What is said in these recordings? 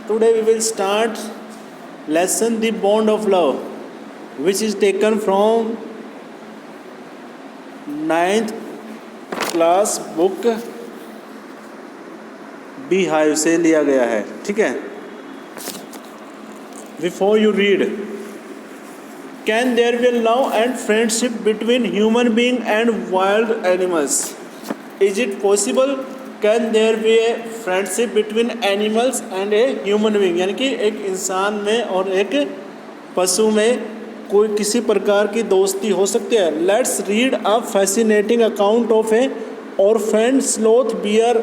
Today we will start lesson The Bond of Love, which is taken from 9th class book Beehive से लिया गया है. ठीक है. Before you read, can there be love and friendship between human being and wild animals? Is it possible? Can there be a friendship between animals and a human being? यानी कि एक इंसान में और एक पशु में कोई किसी प्रकार की दोस्ती हो सकती है. Let's read a fascinating account of a orphaned sloth bear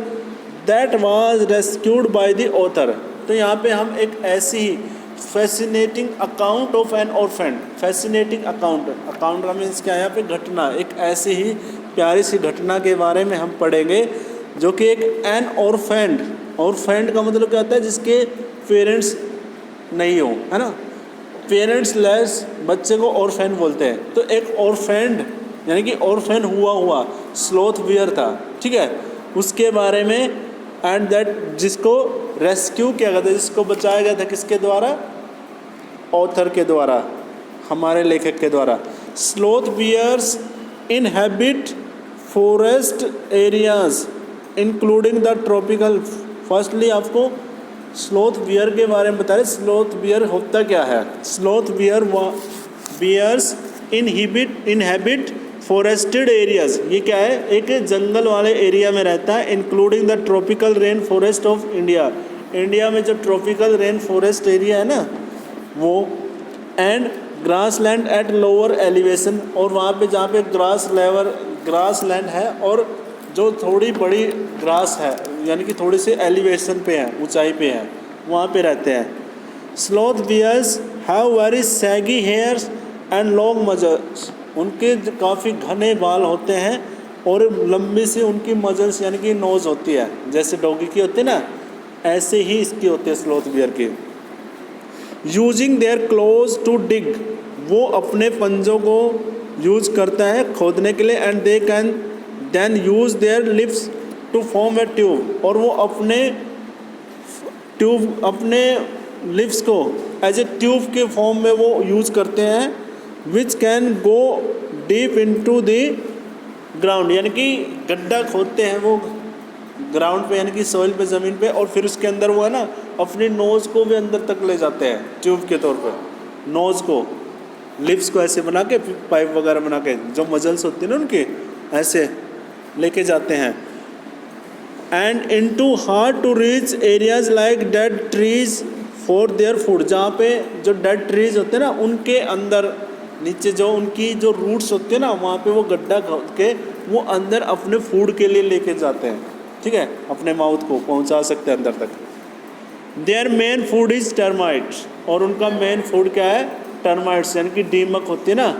that was rescued by the author. तो यहाँ पे हम एक ऐसी ही fascinating account of an orphaned, fascinating account का मीन्स क्या है यहाँ पे घटना, एक ऐसी ही प्यारी सी घटना के बारे में हम पढ़ेंगे जो कि एक एन ऑर्फेंड का मतलब क्या होता है, जिसके पेरेंट्स नहीं हो, है ना. पेरेंट्स लेस बच्चे को ऑर्फेन बोलते हैं. तो एक ऑर्फेंड यानी कि ऑर्फेन हुआ स्लोथ बियर था. ठीक है. उसके बारे में एंड दैट जिसको रेस्क्यू किया गया था, जिसको बचाया गया था किसके द्वारा, ऑथर के द्वारा, हमारे लेखक के द्वारा. Sloth bears inhabit forest areas including the tropical. Firstly आपको स्लोथ बियर के बारे में बता रहे. स्लोथ बियर होता क्या है. Sloth bears inhabit forested areas. ये क्या है, एक जंगल वाले एरिया में रहता है. Including the tropical rain forest of India. India में जो ट्रॉपिकल रेन फॉरेस्ट एरिया है ना वो, and grass land at lower elevation. और वहाँ पे जहाँ पे ग्रास लैंड है और जो थोड़ी बड़ी ग्रास है यानी कि थोड़ी सी एलिवेशन पे है, ऊंचाई पे है, वहाँ पे रहते हैं. Sloth bears have very shaggy hairs and long muzzles. उनके काफ़ी घने बाल होते हैं और लंबी सी उनकी मजल्स यानी कि नोज़ होती है, जैसे डॉगी की होती है ना, ऐसे ही इसकी होती है स्लोथ बियर की. Using their claws to dig. वो अपने पंजों को यूज करता है खोदने के लिए. And they can then use their lips to form a tube. और वो अपने लिप्स को एज ए ट्यूब के फॉर्म में वो यूज करते हैं. Which can go deep into the ground. यानी कि गड्ढा खोदते हैं वो ग्राउंड पे यानी कि सॉइल पे, ज़मीन पे, और फिर उसके अंदर वो है ना अपनी नोज़ को भी अंदर तक ले जाते हैं ट्यूब के तौर पर. नोज़ को, लिप्स को ऐसे बना के, पाइप वगैरह बना के, जो मजल्स होती है ना उनकी, ऐसे लेके जाते हैं. And into hard to reach areas like dead trees for their food. जहाँ पे जो डेड ट्रीज होते हैं ना उनके अंदर नीचे जो उनकी जो रूट्स होते हैं ना, वहाँ पे वो गड्ढा खोद के वो अंदर अपने फूड के लिए लेके जाते हैं. ठीक है. अपने माउथ को पहुँचा सकते हैं अंदर तक. Their main food is termites. और उनका मेन फूड क्या है, टर्माइट्स यानी कि दीमक होती है ना.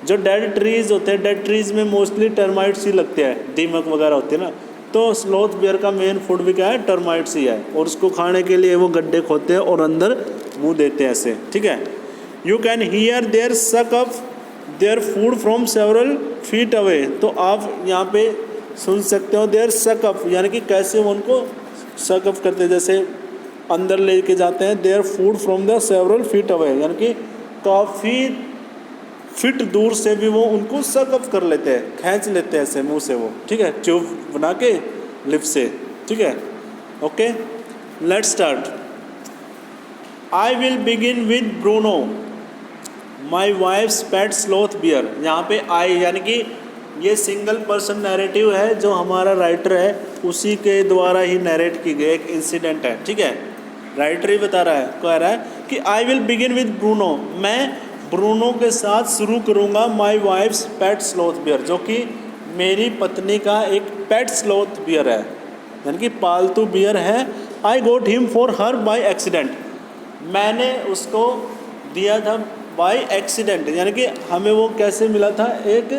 जो डेड ट्रीज़ होते हैं, डेड ट्रीज़ में मोस्टली टर्माइट्स ही लगते हैं, दीमक वगैरह होते हैं ना. तो स्लोथ बियर का मेन फूड भी क्या है, टर्माइट्स ही है. और उसको खाने के लिए वो गड्ढे खोदते हैं और अंदर मुँह देते हैं ऐसे. ठीक है. यू कैन हियर देयर सक up their food from several feet away. तो आप यहाँ पे सुन सकते हो देयर सक अप यानी कि कैसे वो उनको सक अप करते हैं, जैसे अंदर लेके जाते हैं. Their food from the several feet away यानी कि काफ़ी फिट दूर से भी वो उनको सक अप कर लेते हैं, खींच लेते हैं ऐसे मुंह से वो. ठीक है. ट्यूब बना के लिप से. ठीक है. Okay, let's start. I will begin with Bruno my wife's pet sloth bear. यहाँ पे आई यानी कि ये सिंगल पर्सन नैरेटिव है, जो हमारा राइटर है उसी के द्वारा ही नैरेट की गई एक इंसिडेंट है. ठीक है. राइटर ही बता रहा है, कह रहा है कि आई विल बिगिन विद ब्रूनो. मैं ब्रूनो के साथ शुरू करूँगा माई वाइफ्स पेट स्लोथ बियर, जो कि मेरी पत्नी का एक पेट स्लोथ बियर है यानी कि पालतू बियर है. I got him for her by accident. मैंने उसको दिया था बाय एक्सीडेंट यानी कि हमें वो कैसे मिला था, एक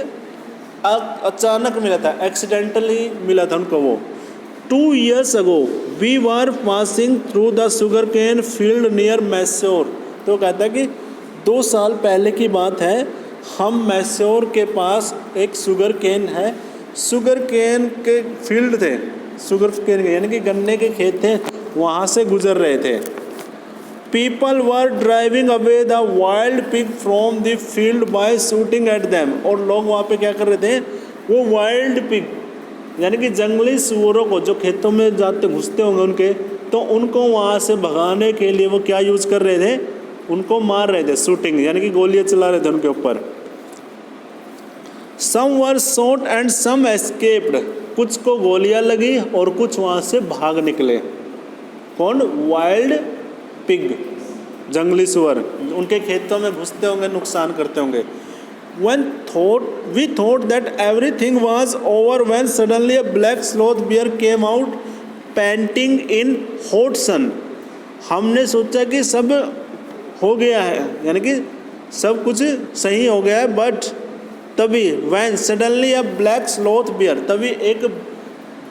अचानक मिला था, एक्सीडेंटली मिला था उनको वो. 2 years ago we were passing through the sugar cane field near Mysore. तो कहता है कि 2 साल पहले की बात है, हम मैस्योर के पास एक शुगर केन है, शुगर केन के फील्ड थे, शुगर केन के यानी कि गन्ने के खेत थे, वहाँ से गुजर रहे थे। People were driving away the wild pig from the field by shooting at them, और लोग वहाँ पे क्या कर रहे थे, वो वाइल्ड पिग यानी कि जंगली सूअरों को जो खेतों में जाते घुसते होंगे उनके, तो उनको वहाँ से भगाने के लिए वो क्या यूज़ कर रहे थे, उनको मार रहे थे, शूटिंग यानी कि गोलियाँ चला रहे थे उनके ऊपर। सम वर शॉट एंड सम एस्केप्ड, कुछ को गोलियां लगी और कुछ वहाँ से भाग निकले। कौन? वाइल्ड पिग, जंगली सुअर, उनके खेतों में घुसते होंगे, नुकसान करते होंगे। We thought that everything was over when suddenly a black sloth bear came out panting in hot sun. हमने सोचा कि सब हो गया है, यानी कि सब कुछ सही हो गया है, बट तभी when suddenly a black sloth bear, तभी एक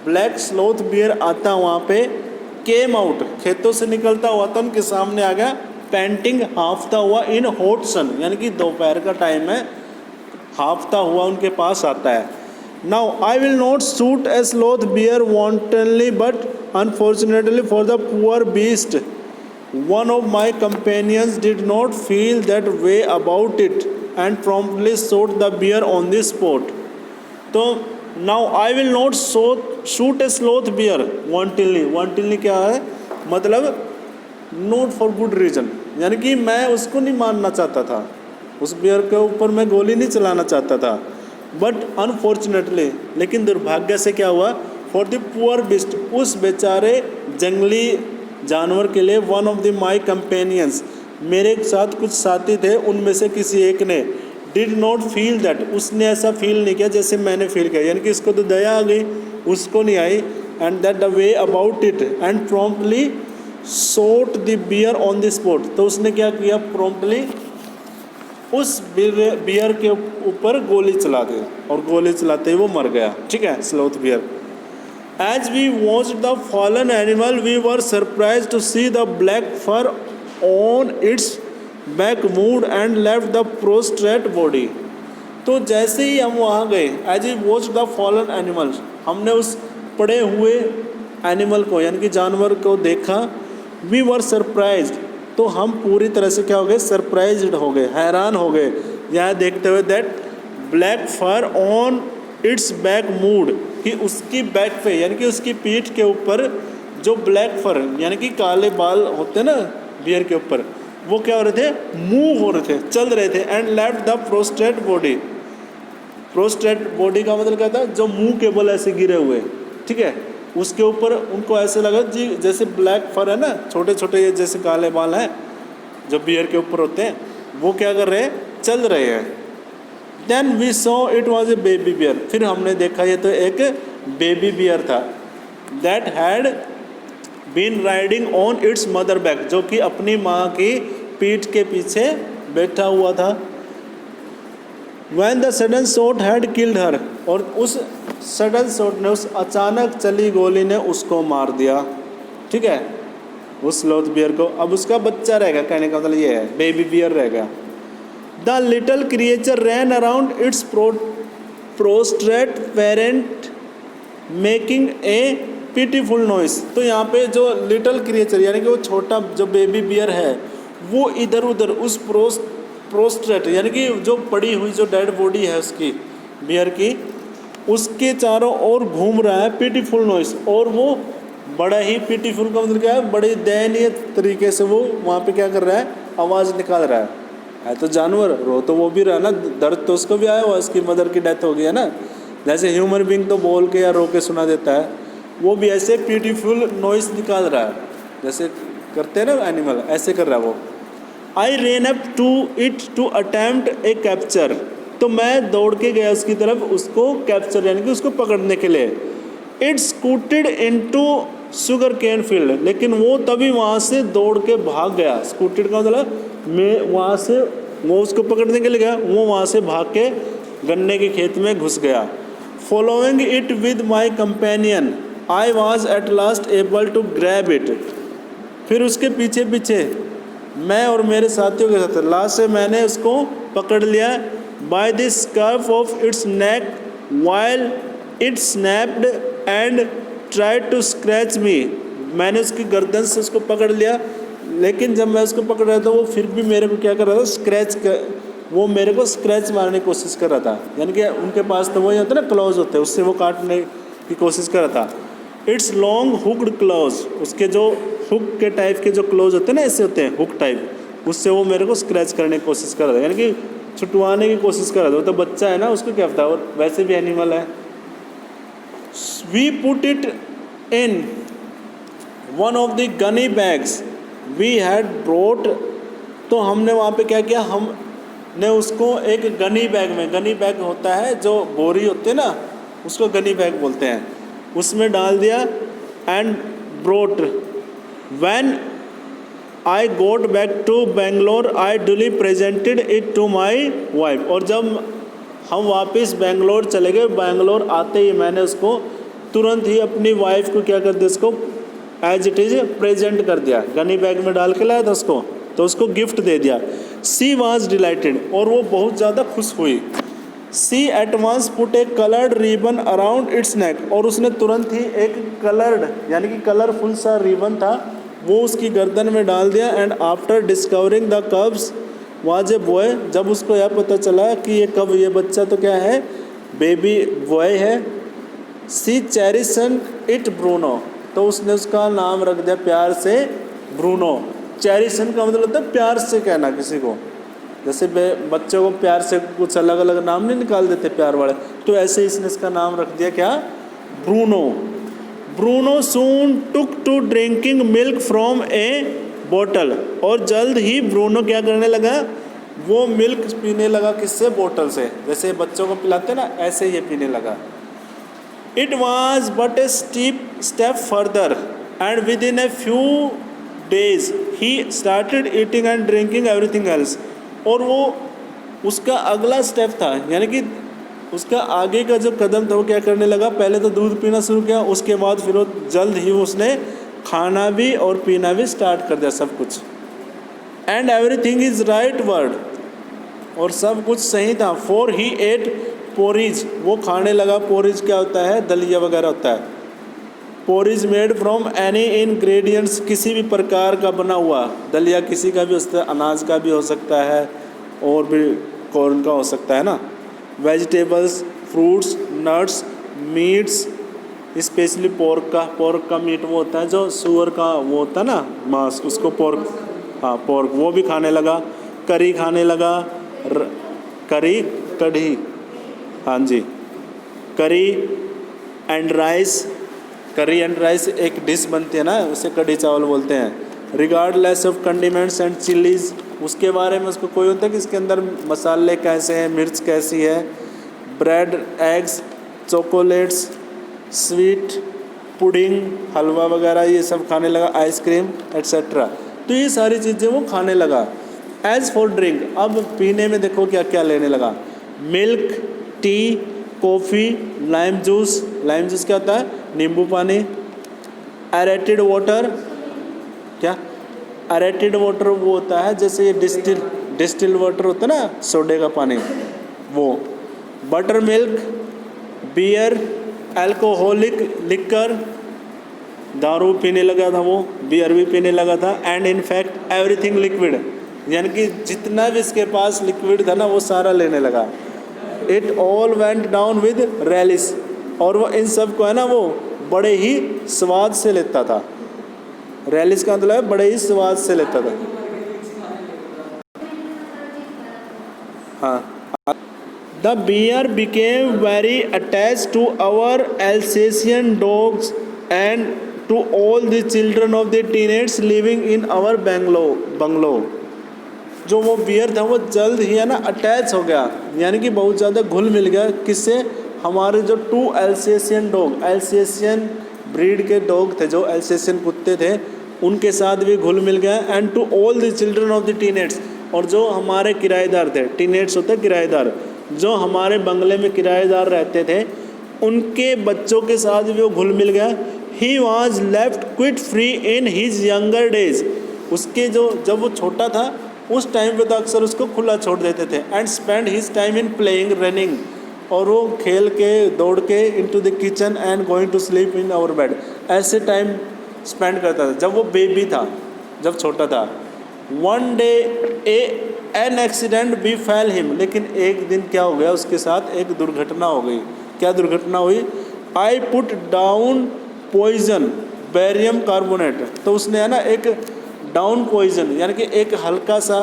black sloth bear आता वहाँ पे, came out, खेतों से निकलता हुआ तो उनके सामने आ गया, पैंटिंग, हाफता हुआ, इन हॉट सन, यानी कि दोपहर का टाइम है, हाफता हुआ उनके पास आता है। Now I will not shoot a sloth bear wantonly but unfortunately for the poor beast one of my companions did not feel that way about it and promptly shot the bear on the spot. तो now I will not shoot a sloth bear wantonly, wantonly क्या है, मतलब not for good reason, यानी कि मैं उसको नहीं मारना चाहता था, उस बियर के ऊपर मैं गोली नहीं चलाना चाहता था, बट अनफॉर्चुनेटली, लेकिन दुर्भाग्य से क्या हुआ, फॉर द पुअर बिस्ट, उस बेचारे जंगली जानवर के लिए, one of the my companions, मेरे साथ कुछ साथी थे, उनमें से किसी एक ने, डिड नॉट फील दैट, उसने ऐसा फील नहीं किया जैसे मैंने फील किया, यानी कि इसको तो दया आ गई, उसको नहीं आई, and that the way about it and promptly shot the bear on the spot. तो उसने क्या किया, प्रॉम्प्टली उस बियर के ऊपर गोली चला दी, और गोली चलाते ही वो मर गया। ठीक है, sloth bear. As we watched the fallen animal we were surprised to see the black fur on its back move and left the prostrate body. तो जैसे ही हम वहाँ गए, as we watched the fallen animal, हमने उस पड़े हुए एनिमल को यानी कि जानवर को देखा, वी वर सरप्राइज्ड, तो हम पूरी तरह से क्या हो गए, सरप्राइज्ड हो गए, हैरान हो गए यह देखते हुए, that black fur on its back move, कि उसकी बैक पे यानी कि उसकी पीठ के ऊपर जो ब्लैक फर यानी कि काले बाल होते हैं ना बियर के ऊपर, वो क्या हो रहे थे, मूव हो रहे थे, चल रहे थे, and left the prostrate body. Prostate body का मतलब क्या था, जो मुंह के बल ऐसे गिरे हुए, ठीक है, उसके ऊपर उनको ऐसे लगा जी जैसे ब्लैक फर है ना, छोटे छोटे ये जैसे काले बाल हैं जो बियर के ऊपर होते हैं, वो क्या कर रहे हैं, चल रहे हैं। Then we saw it was a baby bear, फिर हमने देखा ये तो एक बेबी बियर था, that had been riding on its mother back, जो कि अपनी माँ की पीठ के पीछे बैठा हुआ था। When the sudden shot had killed her, और उस सडन शॉट ने, उस अचानक चली गोली ने उसको मार दिया। ठीक है, उस स्लोथ बियर को। अब उसका बच्चा रहेगा, कहने का मतलब ये है, बेबी बियर रहेगा। The little creature ran around its prostrate parent making a pitiful noise. तो यहाँ पे जो लिटल क्रिएचर यानी कि वो छोटा जो बेबी बियर है, वो इधर उधर उस प्रोस्ट्रेट यानी कि जो पड़ी हुई जो डेड बॉडी है उसकी, बियर की, उसके चारों ओर घूम रहा है पिटीफुल नॉइस, और वो बड़ा ही पिटीफुल का मतलब क्या है, बड़े दयनीय तरीके से वो वहाँ पे क्या कर रहा है, आवाज़ निकाल रहा है तो जानवर, रो तो वो भी रहा ना, दर्द तो उसको भी आया हुआ, उसकी मदर की डेथ हो गई है ना, जैसे ह्यूमन बींग तो बोल के या रो के सुना देता है, वो भी ऐसे पिटीफुल नॉइस निकाल रहा है, जैसे करते हैं ना एनिमल, ऐसे कर रहा है वो। I ran up to it to attempt a capture, तो मैं दौड़ के गया उसकी तरफ, उसको कैप्चर यानी कि उसको पकड़ने के लिए। It scooted into sugar cane field, लेकिन वो तभी वहाँ से दौड़ के भाग गया। स्कूटेड का मतलब मैं वहाँ से, वो उसको पकड़ने के लिए गया, वो वहाँ से भाग के गन्ने के खेत में घुस गया। Following it with my companion I was at last able to grab it, फिर उसके पीछे पीछे मैं और मेरे साथियों के साथ लास्ट से मैंने उसको पकड़ लिया। By the scarf of its neck while it snapped and tried to scratch me मैंने उसकी गर्दन से उसको पकड़ लिया, लेकिन जब मैं उसको पकड़ रहा था वो फिर भी मेरे को क्या कर रहा था, वो मेरे को स्क्रैच मारने की कोशिश कर रहा था। यानी कि उनके पास तो वही होता है ना, क्लॉज होते हैं, उससे वो काटने की कोशिश कर रहा था। इट्स लॉन्ग हुक्ड क्लॉज, उसके जो हुक के टाइप के जो क्लॉज होते हैं ना, ऐसे होते हैं हुक टाइप, उससे वो मेरे को स्क्रैच करने की कोशिश कर रहा था, यानी कि छुटवाने की कोशिश कर रहा था। वो तो बच्चा है ना, उसको क्या पता, और वैसे भी एनिमल है। We put it in one of the gunny bags we had brought, तो हमने वहाँ पे क्या किया, हमने उसको एक गनी बैग में, गनी बैग होता है जो बोरी होते हैं ना, उसको गनी बैग बोलते हैं, उसमें डाल दिया। And brought when I got back to Bangalore I duly presented it to my wife, और जब हम वापस बेंगलोर चले गए, बेंगलोर आते ही मैंने उसको तुरंत ही अपनी वाइफ को क्या कर दिया, उसको एज इट इज़ प्रेजेंट कर दिया, गनी बैग में डाल के लाया था उसको, तो उसको गिफ्ट दे दिया। सी वॉज डिलाइटेड, और वो बहुत ज़्यादा खुश हुई। She at once put a coloured ribbon around its neck, और उसने तुरंत ही एक कलर्ड यानी कि कलरफुल सा रिबन था वो उसकी गर्दन में डाल दिया। And after discovering the कब्स was a boy, जब उसको यह पता चला कि ये कब, ये बच्चा तो क्या है, बेबी बॉय है। सी चेरिशन इट ब्रूनो, तो उसने उसका नाम रख दिया प्यार से ब्रूनो। चेरिशन का मतलब होता है प्यार से कहना किसी को, जैसे बच्चों को प्यार से कुछ अलग अलग नाम नहीं निकाल देते प्यार वाले, तो ऐसे इसने इसका नाम रख दिया क्या, Bruno. Bruno soon took to drinking milk from a bottle, और जल्द ही ब्रूनो क्या करने लगा, वो मिल्क पीने लगा, किससे, बोतल से, जैसे बच्चों को पिलाते हैं ना, ऐसे ये पीने लगा। It was but a step further and with in a few days he started eating and drinking everything else, और वो उसका अगला स्टेप था, यानी कि उसका आगे का जो कदम था वो क्या करने लगा, पहले तो दूध पीना शुरू किया, उसके बाद फिर वो जल्द ही उसने खाना भी और पीना भी स्टार्ट कर दिया, सब कुछ। And everything is right word, और सब कुछ सही था। फॉर ही एट पोरीज, वो खाने लगा। पोरीज क्या होता है, दलिया वगैरह होता है। Porridge made from any ingredients, किसी भी प्रकार का बना हुआ दलिया, किसी का भी हो सकता है, अनाज का भी हो सकता है और भी कॉर्न का हो सकता है ना। Vegetables, fruits, nuts, meets, specially pork का मीट वो होता है जो सुअर का वो होता है ना, मांस, उसको पोर्क, हाँ पोर्क, वो भी खाने लगा। करी खाने लगा, कढ़ी, हाँ जी, करी एंड राइस एक डिश बनती है ना, उसे कढ़ी चावल बोलते हैं। Regardless of condiments and chillies, उसके बारे में उसको कोई होता है कि इसके अंदर मसाले कैसे हैं, मिर्च कैसी है। Bread, eggs, chocolates, sweet, pudding, halwa वगैरह ये सब खाने लगा, आइसक्रीम एट्सेट्रा, तो ये सारी चीज़ें वो खाने लगा। एज़ फॉर ड्रिंक, अब पीने में देखो क्या क्या लेने लगा, milk, T, coffee, lime juice क्या होता है, नींबू पानी। एरेटेड वाटर, क्या एरेटेड वाटर वो होता है जैसे ये डिस्टिल वाटर होता है ना, सोडे का पानी वो। Buttermilk, beer, alcoholic liquor, दारू पीने लगा था वो, बियर भी पीने लगा था। एंड इनफैक्ट एवरीथिंग लिक्विड, यानी कि जितना भी इसके पास लिक्विड था ना वो सारा लेने लगा। It all went down with Ryle's, और वो इन सब को है ना वो बड़े ही स्वाद से लेता था। रेलिस का मतलब है बड़े ही स्वाद से लेता था। हाँ, the bear became very attached to our Alsatian dogs and to all the children of the teenage living in our bungalow. जो वो बियर था वो जल्द ही है ना अटैच हो गया, यानी कि बहुत ज़्यादा घुल मिल गया, किससे, हमारे जो 2 एल्सेशियन डॉग, एल्सेशियन ब्रीड के डॉग थे, जो एल्सेशियन कुत्ते थे, उनके साथ भी घुल मिल गया। And to all the children of the teenage, और जो हमारे किराएदार थे, टीनेज होते किराएदार, जो हमारे बंगले में किराएदार रहते थे, उनके बच्चों के साथ भी वो घुल मिल गया। He was left quite free in his younger days, उसके जो जब वो छोटा था उस टाइम पे तो अक्सर उसको खुला छोड़ देते थे। And spend his time in playing, running, और वो खेल के दौड़ के into the kitchen and going to sleep in our bed, ऐसे टाइम स्पेंड करता था जब वो बेबी था, जब छोटा था। One day an accident befell him, लेकिन एक दिन क्या हो गया उसके साथ, एक दुर्घटना हो गई। क्या दुर्घटना हुई? I put down poison barium carbonate, तो उसने है ना एक डाउन पॉइजन यानी कि एक हल्का सा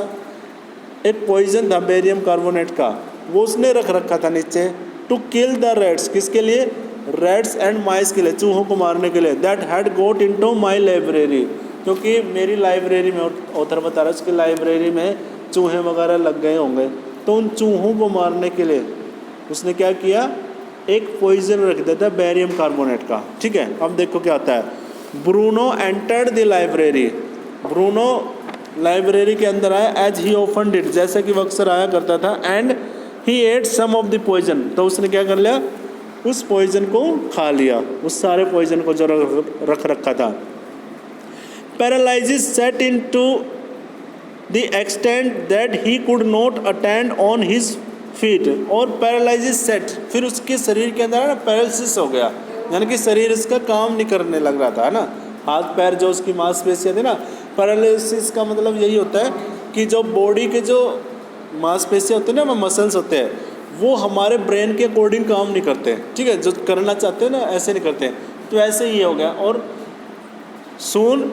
एक पॉइजन था बेरियम कार्बोनेट का, वो उसने रख रखा था नीचे, टू किल द रैट्स, किसके लिए? रैट्स एंड माइस के लिए, चूहों को मारने के लिए। That had got into my library, क्योंकि मेरी लाइब्रेरी में, ऑथर बता रहा है उसकी लाइब्रेरी में चूहे वगैरह लग गए होंगे, तो उन चूहों को मारने के लिए उसने क्या किया, एक पॉइजन रख देता है बेरियम कार्बोनेट का। ठीक है, अब देखो क्या आता है। Bruno entered the library, Bruno library के अंदर आया, एज ही ऑफन डिड, जैसा कि वो अक्सर आया करता था, and he ate some of the poison, तो उसने क्या कर लिया, उस पॉइजन को खा लिया, उस सारे पॉइजन को जो रख रखा था। Paralysis set into the extent that he could not attend on his feet, और पैरालिसिस सेट, फिर उसके शरीर के अंदर ना पैरालिसिस हो गया, यानी कि शरीर इसका काम नहीं करने लग रहा था, है ना, हाथ पैर जो उसकी मांसपेशियाँ थी ना, पैरालिसिस का मतलब यही होता है कि जो बॉडी के जो मांसपेशियाँ होती है ना, मसल्स होते हैं, वो हमारे ब्रेन के अकॉर्डिंग काम नहीं करते। ठीक है, जो करना चाहते हैं ना ऐसे नहीं करते, तो ऐसे ही हो गया। और soon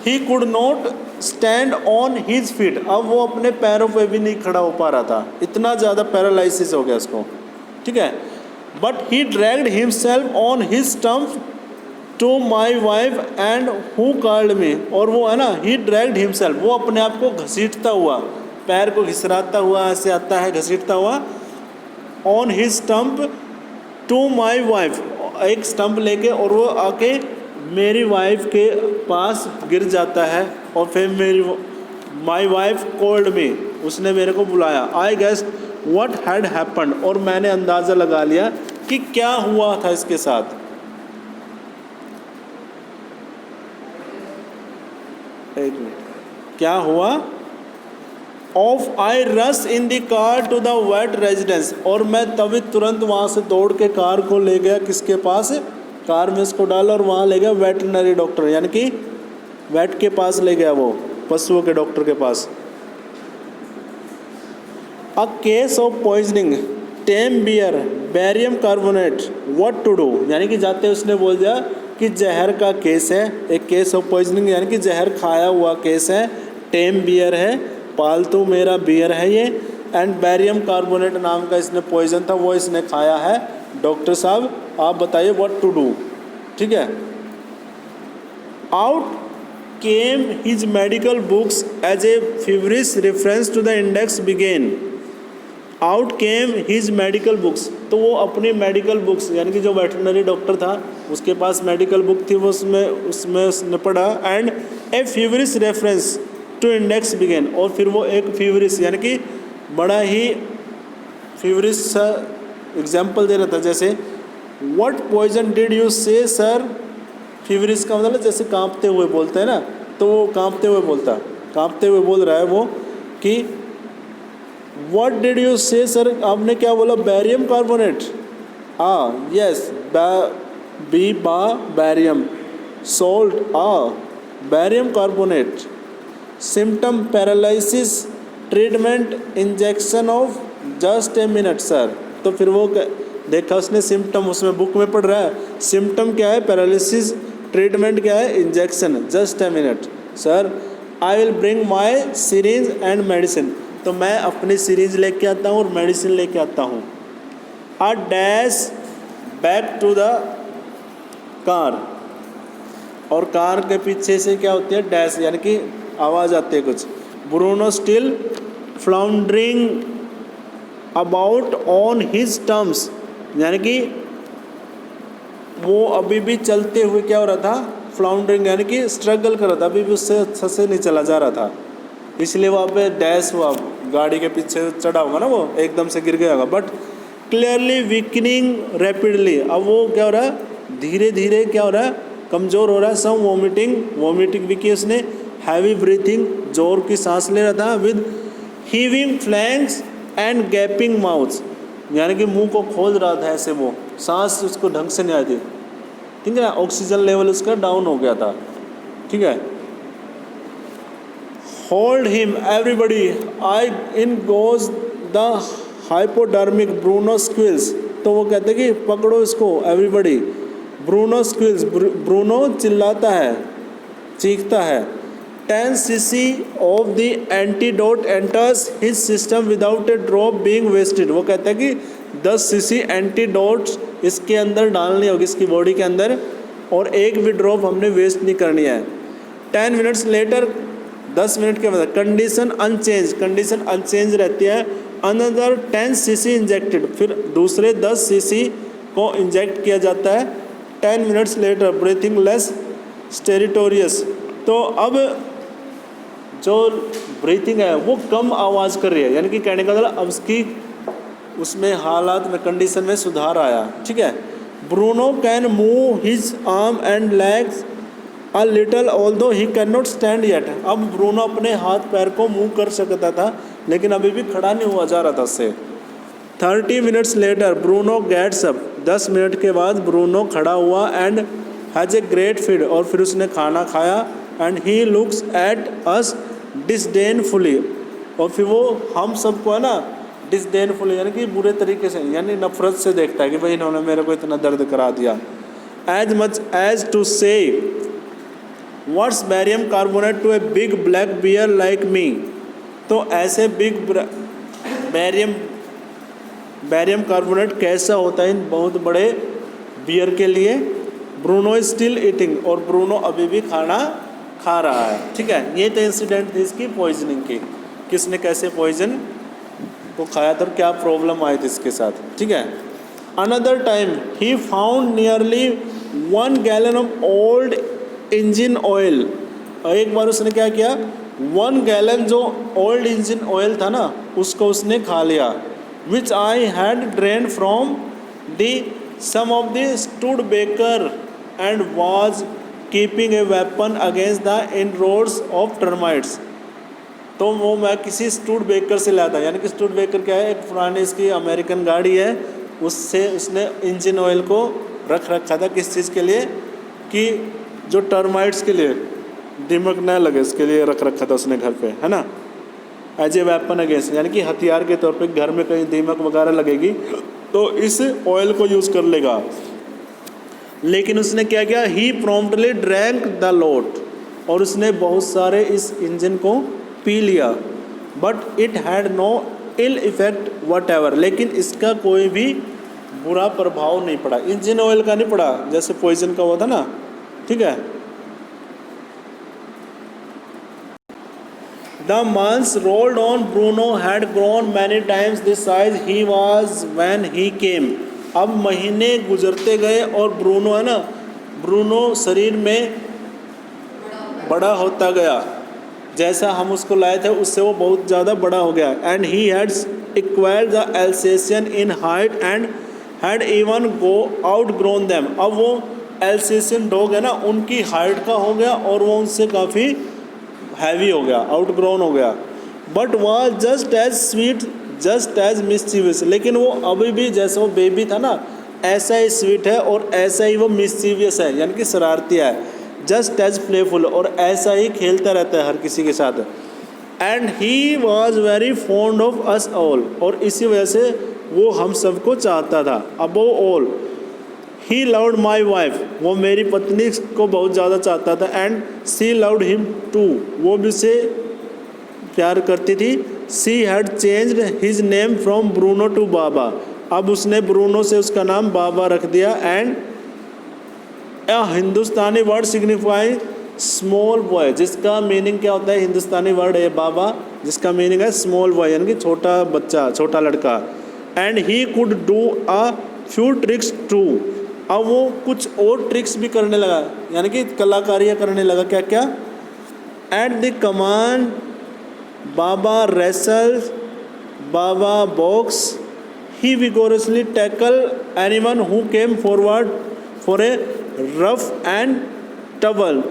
he could not stand on his feet, अब वो अपने पैरों पे भी नहीं खड़ा हो पा रहा था, इतना ज़्यादा पैरालिसिस हो गया उसको। ठीक है, but he dragged himself on his stump to my wife and who called me, और वो है ना, ही ड्रैग्ड हिमसेल्फ, वो अपने आप को घसीटता हुआ, पैर को घिसराता हुआ, ऐसे आता है घसीटता हुआ, on his stump to my wife, एक स्टम्प लेके, और वो आके मेरी वाइफ के पास गिर जाता है, और फिर मेरी माई वाइफ कॉल्ड मी, उसने मेरे को बुलाया। I guess what had happened, और मैंने अंदाज़ा लगा लिया कि क्या हुआ था इसके साथ। एक मिनट, क्या हुआ? Off I rush in the car to the vet residence, और मैं तभी तुरंत वहाँ से दौड़ के कार को ले गया, किसके पास? कार में उसको डाला और वहाँ ले गया वेटरनरी डॉक्टर, यानी कि वेट के पास ले गया, वो पशुओं के डॉक्टर के पास। A case of poisoning tame bear barium carbonate what to do, यानी कि जाते उसने बोल दिया कि जहर का केस है, एक केस ऑफ पॉइजनिंग यानी कि जहर खाया हुआ केस है, टेम बियर है, पालतू मेरा बियर है ये, एंड बेरियम कार्बोनेट नाम का इसने पॉइजन था, वो इसने खाया है, डॉक्टर साहब आप बताइए व्हाट टू डू। ठीक है, out came his medical books as a feverish reference to the index began, out came his medical books, तो वो अपनी मेडिकल बुक्स, यानी कि जो वेटरनरी डॉक्टर था उसके पास मेडिकल बुक थी, वो उसमें उसने पढ़ा, and a feverish reference to index began, और फिर वो एक फेवरिस यानी कि बड़ा ही फेवरिस सा एग्जाम्पल दे रहा था, जैसे व्हाट पॉइजन डिड यू से सर, फेवरिस का मतलब जैसे कांपते हुए बोलते हैं ना, तो वो कांपते हुए बोल रहा है वो कि व्हाट डिड यू से सर, आपने क्या बोला? बेरियम कार्बोनेट, यस, बी बा barium, salt barium carbonate, symptom paralysis, treatment injection of just a minute sir. तो फिर वो देखा उसने सिम्टम, उसमें बुक में पढ़ रहा है, सिम्टम क्या है? पैरालिसिस, ट्रीटमेंट क्या है? Injection, just a minute sir, I will bring my series and medicine, तो मैं अपनी सीरीज लेके आता हूँ और मेडिसिन लेके आता हूँ। I dash back to the car, और कार के पीछे से क्या होती है? डैश, यानी कि आवाज़ आती है कुछ। Bruno still floundering about on his terms, यानी कि वो अभी भी चलते हुए क्या हो रहा था? फ्लाउंडरिंग, यानी कि स्ट्रगल कर रहा था, अभी भी उससे अच्छा से नहीं चला जा रहा था, इसलिए वहाँ पे डैश हुआ, गाड़ी के पीछे चढ़ा होगा ना, वो एकदम से गिर गया होगा। बट क्लियरली वीकनिंग रैपिडली, अब वो क्या हो रहा है? धीरे धीरे क्या हो रहा है? कमज़ोर हो रहा है। सम वोमिटिंग भी की उसने, हैवी ब्रीथिंग, जोर की सांस ले रहा था, with heaving flanks and gapping mouths, यानी कि मुंह को खोल रहा था ऐसे, वो सांस उसको ढंग से नहीं आई थी, ठीक है ना, ऑक्सीजन लेवल उसका डाउन हो गया था। ठीक है। Hold him everybody I in goes the hypodermic Bruno squeals. तो वो कहते हैं कि पकड़ो इसको एवरीबडी। ब्रूनो स्क्विल्स, ब्रूनो चिल्लाता है, चीखता है। 10 cc of the antidote enters his system without a drop being wasted। वो कहता है कि 10 cc एंटीडोट इसके अंदर डालनी होगी, इसकी बॉडी के अंदर, और एक भी ड्रॉप हमने वेस्ट नहीं करनी है। 10 minutes later, 10 मिनट के बाद कंडीशन अनचेंज रहती है। अनदर 10 cc इंजेक्टेड, फिर दूसरे 10 cc को इंजेक्ट किया जाता है। 10 minutes later ब्रीथिंग लेस स्टेरिटोरियस। तो अब जो ब्रीथिंग है वो कम आवाज़ कर रही है, यानी कि कहने का मतलब अब उसकी उसमें हालात में कंडीशन में सुधार आया, ठीक है। Bruno can move his arm and legs a little although he can not stand yet. अब ब्रूनो अपने हाथ पैर को मूव कर सकता था, लेकिन अभी भी खड़ा नहीं हुआ जा रहा था उससे। 30 minutes later Bruno gets up. 10 minute के बाद ब्रूनो खड़ा हुआ and has a great feed, और फिर उसने खाना खाया। And he looks at us disdainfully, और फिर वो हम सबको है ना डिसडेनफुली यानी कि बुरे तरीके से, यानी नफरत से देखता है कि भाई इन्होंने मेरे को इतना दर्द करा दिया। As much as to say what's barium carbonate to a big black bear like me. तो ऐसे बिग बैरियम कार्बोनेट कैसा होता है इन बहुत बड़े बियर के लिए। ब्रूनो इज स्टिल ईटिंग, और ब्रूनो अभी भी खाना खा रहा है, ठीक है। ये तो इंसिडेंट थी इसकी पॉइजनिंग की, किसने कैसे पॉइजन को खाया था और क्या प्रॉब्लम आई थी इसके साथ, ठीक है। Another time he found nearly 1 gallon of old engine oil. एक बार उसने क्या किया, 1 gallon जो ओल्ड इंजन ऑयल था ना उसको उसने खा लिया। Which I had drain from the sump of the Studebaker and was keeping a weapon against the inroads of termites. तो वो मैं किसी स्टूड बेकर से लाया था, यानी कि स्टूड बेकर क्या है, एक पुरानी इसकी अमेरिकन गाड़ी है, उससे उसने इंजन ऑयल को रख रखा था। किस चीज़ के लिए, कि जो टर्माइट्स के लिए, दीमक न लगे इसके लिए रख रखा था उसने घर पे, है ना। एज ए वेपन अगेंस्ट, यानी कि हथियार के तौर पे घर में कहीं दीमक वगैरह लगेगी तो इस ऑयल को यूज़ कर लेगा। लेकिन उसने क्या किया, he promptly drank the lot, और उसने बहुत सारे इस इंजन को पी लिया। But it had no ill effect whatever, लेकिन इसका कोई भी बुरा प्रभाव नहीं पड़ा, इंजन ऑयल का नहीं पड़ा, जैसे पॉइजन का हुआ था ना, ठीक है। The months rolled on. Bruno had grown many times the size he was when he came. अब महीने गुजरते गए और ब्रूनो है ना, ब्रूनो शरीर में बड़ा होता गया, जैसा हम उसको लाए थे उससे वो बहुत ज़्यादा बड़ा हो गया। And he had acquired the Alsatian in height and had even go out grown them. अब वो एल्सेशियन डॉग है ना, उनकी हाइट का हो गया और वो उनसे काफ़ी हैवी हो गया, आउटग्रोन हो गया। But was just as sweet just as mischievous, लेकिन वो अभी भी जैसे वो बेबी था ना ऐसा ही स्वीट है और ऐसा ही वो मिस्चीवियस है, यानी कि शरारती है। जस्ट एज प्लेफुल, और ऐसा ही खेलता रहता है हर किसी के साथ। And he was very fond of us all, और इसी वजह से वो हम सबको चाहता था। Above all he loved my wife, वो मेरी पत्नी को बहुत ज़्यादा चाहता था। And she loved him too, वो भी उसे प्यार करती थी। She had changed his name from Bruno to Baba, अब उसने ब्रूनो से उसका नाम बाबा रख दिया। And a Hindustani word signify small boy, जिसका मीनिंग क्या होता है, हिंदुस्तानी वर्ड है बाबा, जिसका मीनिंग है स्मॉल बॉय, यानी कि छोटा बच्चा, छोटा लड़का। And he could do a few tricks too, अब वो कुछ और ट्रिक्स भी करने लगा, यानी कि कलाकारियाँ करने लगा। क्या क्या, at the command Baba wrestle, Baba box, he vigorously tackle anyone who came forward for a rough and tumble.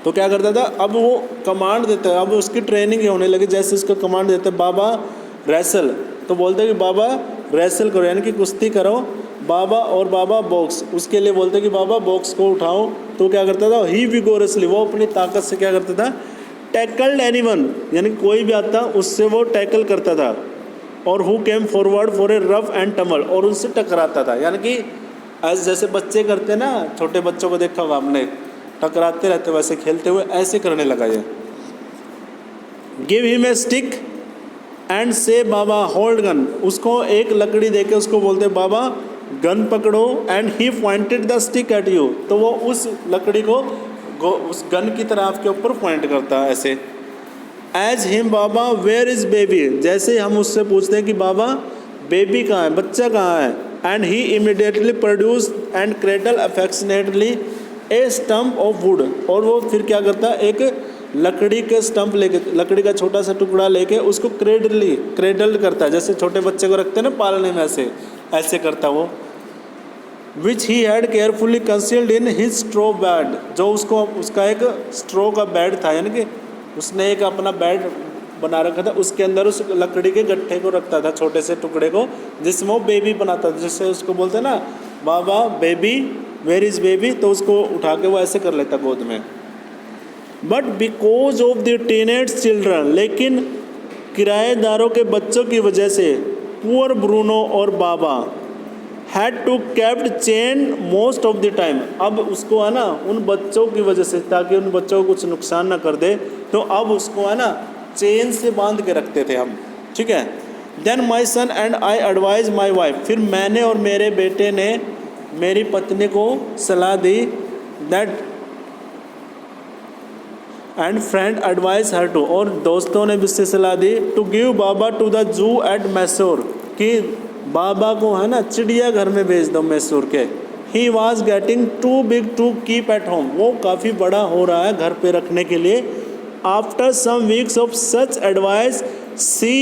तो क्या करता था, अब वो कमांड देता है, अब उसकी ट्रेनिंग होने लगी। जैसे उसको कमांड देते बाबा रेसल, तो बोलते हैं कि बाबा रेसल करो, यानी कि कुश्ती करो। बाबा और बाबा बॉक्स, उसके लिए बोलते कि बाबा बॉक्स को उठाओ, तो क्या करता था, ही विगोरसली, वो अपनी ताकत से क्या करता था, टैकल्ड एनीवन, यानी कोई भी आता उससे वो टैकल करता था, और who came forward for a rough and tumble, और उनसे टकराता था, यानी कि जैसे बच्चे करते ना, छोटे बच्चों को देखा होगा आपने, टकराते रहते वैसे खेलते हुए ऐसे करने लगा ये। Give him a stick and से बाबा होल्ड गन, उसको एक लकड़ी देके उसको बोलते बाबा गन पकड़ो, and he pointed the stick at you, तो वो उस लकड़ी को उस गन की तरह आपके ऊपर पॉइंट करता है ऐसे। एज हिम बाबा वेयर इज़ बेबी, जैसे हम उससे पूछते हैं कि बाबा बेबी कहाँ है, बच्चा कहाँ है, and he immediately produce and cradle affectionately A stump of would, और वो फिर क्या करता है, एक लकड़ी के स्टंप लेके, लकड़ी का छोटा सा टुकड़ा लेके उसको क्रेडल करता है, जैसे छोटे बच्चे को रखते हैं ना पालने में, ऐसे करता वो। Which he had carefully concealed in his straw bed, जो उसका एक स्ट्रो का बेड था, यानी कि उसने एक अपना बेड बना रखा था, उसके अंदर उस लकड़ी के गट्ठे को रखता था, छोटे से टुकड़े को, जिसमें वो बेबी बनाता था, जिससे उसको बोलते हैं ना बाबा बेबी वेयर इज़ बेबी, तो उसको उठा के वो ऐसे कर लेता गोद में। But because of the teenage children, लेकिन किराएदारों के बच्चों की वजह से पुअर ब्रूनो और Baba had to kept chain most of the time, अब उसको है ना उन बच्चों की वजह से, ताकि उन बच्चों को कुछ नुकसान ना कर दे, तो अब उसको है ना चेन से बांध के रखते थे हम, ठीक है। Then my son and I advise my wife, फिर मैंने और मेरे बेटे ने मेरी पत्नी को सलाह दी, that and friend advise her too, और दोस्तों ने भी इससे सलाह दी, to give Baba to the zoo at Mysore, कि बाबा को है ना चिड़ियाघर में भेज दो मैसूर के। He was getting too big to keep at home, वो काफ़ी बड़ा हो रहा है घर पे रखने के लिए। After some weeks of such advice she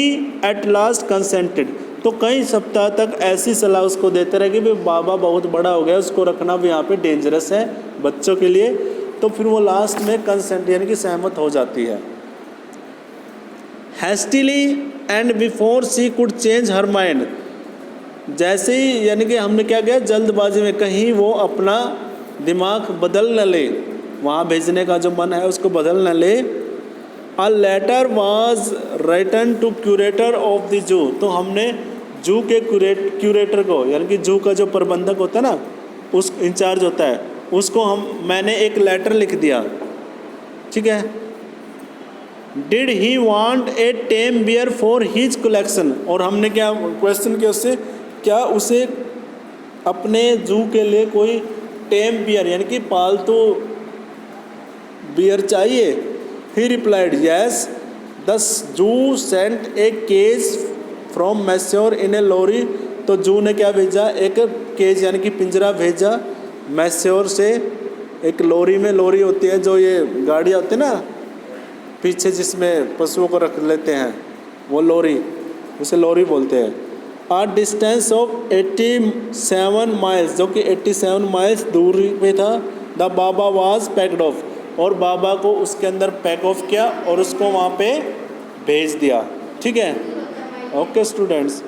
at last consented, तो कई सप्ताह तक ऐसी सलाह उसको देते रहे कि भाई बाबा बहुत बड़ा हो गया, उसको रखना भी यहाँ पे डेंजरस है बच्चों के लिए, तो फिर वो लास्ट में कंसेंट यानी कि सहमत हो जाती है। Hastily and before she could change her mind, जैसे ही यानी कि हमने क्या किया, जल्दबाजी में कहीं वो अपना दिमाग बदल न ले, वहाँ भेजने का जो मन है उसको बदल न ले। A letter was written to curator of the zoo, तो हमने जू के क्यूरेटर को, यानी कि जू का जो प्रबंधक होता है ना, उस इंचार्ज होता है, उसको मैंने एक लेटर लिख दिया, ठीक है। Did he want a tame bear for his collection, और हमने क्या क्वेश्चन किया उससे, क्या उसे अपने जू के लिए कोई टेम बियर यानी कि पालतू बियर चाहिए। He replied yes, the zoo sent a cage from Mysore in a lorry, तो जू ने क्या भेजा, एक केज यानी कि पिंजरा भेजा मैस्योर से, एक लॉरी में, लॉरी होती है जो ये गाड़ियाँ होती है ना पीछे जिसमें पशुओं को रख लेते हैं, वो लॉरी, उसे लॉरी बोलते हैं। आ डिस्टेंस ऑफ 87 माइल्स, जो कि 87 माइल्स दूरी पे था। The Baba was packed of, और बाबा को उसके अंदर पैक ऑफ किया और उसको वहाँ पे भेज दिया, ठीक है। Okay students.